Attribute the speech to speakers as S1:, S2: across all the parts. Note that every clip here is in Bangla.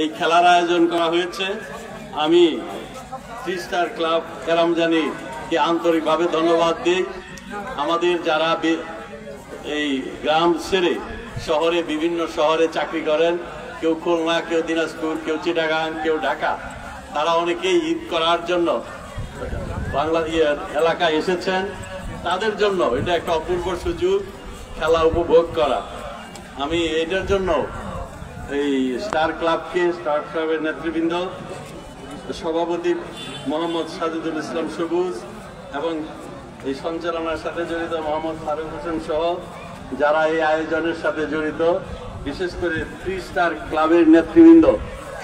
S1: এই খেলার আয়োজন করা হয়েছে। আমি থ্রি স্টার ক্লাব কেরামজানিকে আন্তরিকভাবে ধন্যবাদ দিই। আমাদের যারা এই গ্রাম ছেড়ে শহরে বিভিন্ন শহরে চাকরি করেন, কেউ খুলনা, কেউ দিনাজপুর, কেউ চিটাগাং, কেউ ঢাকা, তারা অনেকেই ঈদ করার জন্য বাংলা এলাকায় এসেছেন। তাদের জন্য এটা একটা অপূর্ব সুযোগ খেলা উপভোগ করা। আমি এটার জন্য এই স্টার ক্লাবের নেতৃবৃন্দ, সভাপতি মোহাম্মদ সাজিদুল ইসলাম সবুজ এবং এই সঞ্চালনার সাথে জড়িত মোহাম্মদ ফারুক হোসেন সহ যারা এই আয়োজনের সাথে জড়িত, বিশেষ করে থ্রি স্টার ক্লাবের নেতৃবৃন্দ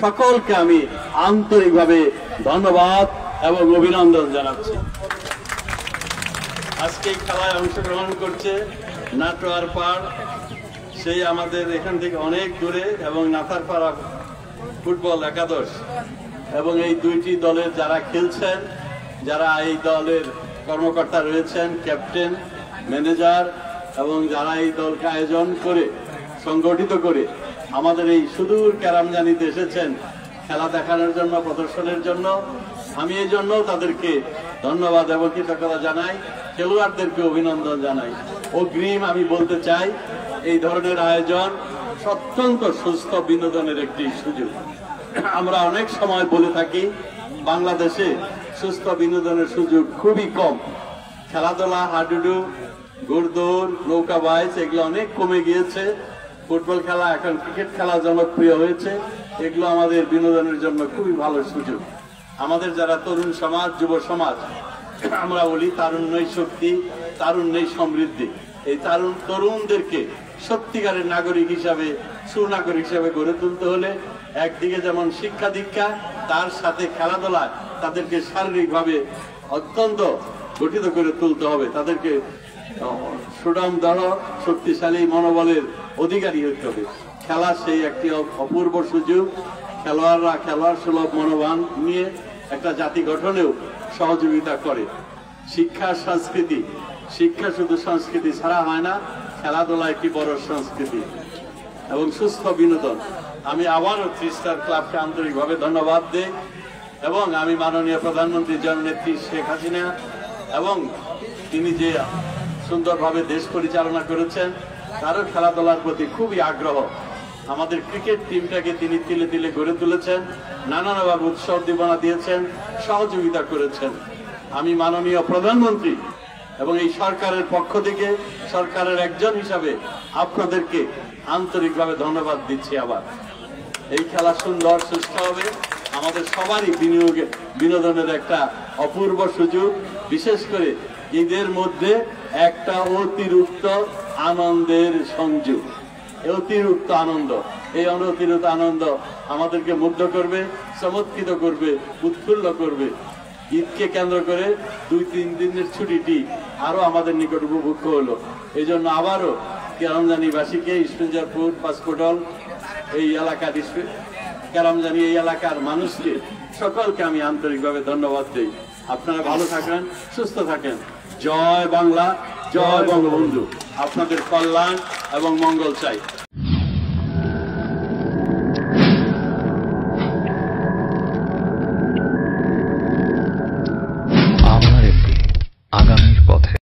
S1: সকলকে আমি আন্তরিকভাবে ধন্যবাদ এবং অভিনন্দন জানাচ্ছি। আজকে খেলায় অংশগ্রহণ করছে নাটোয়ার পাড়, সেই আমাদের এখান থেকে অনেক দূরে, এবং নাথারপাড়া ফুটবল একাদশ, এবং এই দুইটি দলের যারা খেলছেন, যারা এই দলের কর্মকর্তা রয়েছেন, ক্যাপ্টেন, ম্যানেজার, এবং যারা এই দলকে আয়োজন করে সংগঠিত করে আমাদের এই সুদূর কেরামজানিতে এসেছেন খেলা দেখানোর জন্য, প্রদর্শনের জন্য, আমি এই জন্য তাদেরকে ধন্যবাদ এবং কৃতজ্ঞতা জানাই। খেলোয়াড়দেরকে অভিনন্দন জানাই। অগ্রিম আমি বলতে চাই, এই ধরনের আয়োজন অত্যন্ত সুস্থ বিনোদনের একটি সুযোগ। আমরা অনেক সময় বলে থাকি বাংলাদেশে সুস্থ বিনোদনের সুযোগ খুবই কম। খেলাধুলা, হাডুডু, ঘোড়দৌড়, নৌকা বাইচ এগুলো অনেক কমে গিয়েছে। ফুটবল খেলা, এখন ক্রিকেট খেলা জনপ্রিয় হয়েছে। এগুলো আমাদের বিনোদনের জন্য খুবই ভালো সুযোগ। আমাদের যারা তরুণ সমাজ, যুব সমাজ, আমরা বলি তারুণ্যই শক্তি, তারুণ্যই সমৃদ্ধি। এই তরুণদেরকে সত্যিকারের নাগরিক হিসাবে, সুনাগরিক হিসাবে গড়ে তুলতে হলে একদিকে যেমন শিক্ষা দীক্ষা, তার সাথে খেলাধুলায় তাদেরকে শারীরিকভাবে অত্যন্ত গঠিত করে তুলতে হবে। তাদেরকে সুঠাম দৃঢ় শক্তিশালী মনোবলের অধিকারী হতে হবে। খেলা সেই একটি অপূর্ব সুযোগ। খেলোয়াড়রা খেলোয়াড় সুলভ মনোভাব নিয়ে একটা জাতি গঠনেও সহযোগিতা করে। শিক্ষা, সংস্কৃতি, শিক্ষা শুধু সংস্কৃতি ছাড়া হয় না, খেলাধুলা একটি বড় সংস্কৃতি এবং সুস্থ বিনোদন। আমি আবারও থ্রি স্টার ক্লাবকে আন্তরিকভাবে ধন্যবাদ দিই, এবং আমি মাননীয় প্রধানমন্ত্রী জননেত্রী শেখ হাসিনা এবং তিনি যে সুন্দরভাবে দেশ পরিচালনা করেছেন, তারও খেলাধুলার প্রতি খুবই আগ্রহ। আমাদের ক্রিকেট টিমটাকে তিনি তিলে তিলে গড়ে তুলেছেন, নানানভাবে উৎসব উদ্দীপনা দিয়েছেন, সহযোগিতা করেছেন। আমি মাননীয় প্রধানমন্ত্রী এবং এই সরকারের পক্ষ থেকে সরকারের একজন হিসাবে আপনাদেরকে আন্তরিকভাবে ধন্যবাদ দিচ্ছি। আবার এই খেলা সুন্দর, সুস্থ হবে, আমাদের সবারই বিনোদনের একটা অপূর্ব সুযোগ। বিশেষ করে ঈদের মধ্যে একটা অতিরিক্ত আনন্দের সংযোগ, অতিরিক্ত আনন্দ। এই অতিরিক্ত আনন্দ আমাদেরকে মুগ্ধ করবে, চমৎকৃত করবে, উৎফুল্ল করবে। ঈদকে কেন্দ্র করে 2-3 দিনের ছুটিটি আরো আমাদের নিকট উপভোগ্য হলো। এই জন্য আবারও কেরামজানিবাসীকে, ইস্পিঞ্জারপুর, পাঁচকোটল এই এলাকার কেরামজানি এই এলাকার মানুষকে সকলকে আমি আন্তরিকভাবে ধন্যবাদ দিই। আপনারা ভালো থাকেন, সুস্থ থাকেন। জয় বাংলা, জয় বঙ্গবন্ধু। আপনাদের কল্যাণ এবং মঙ্গল চাই।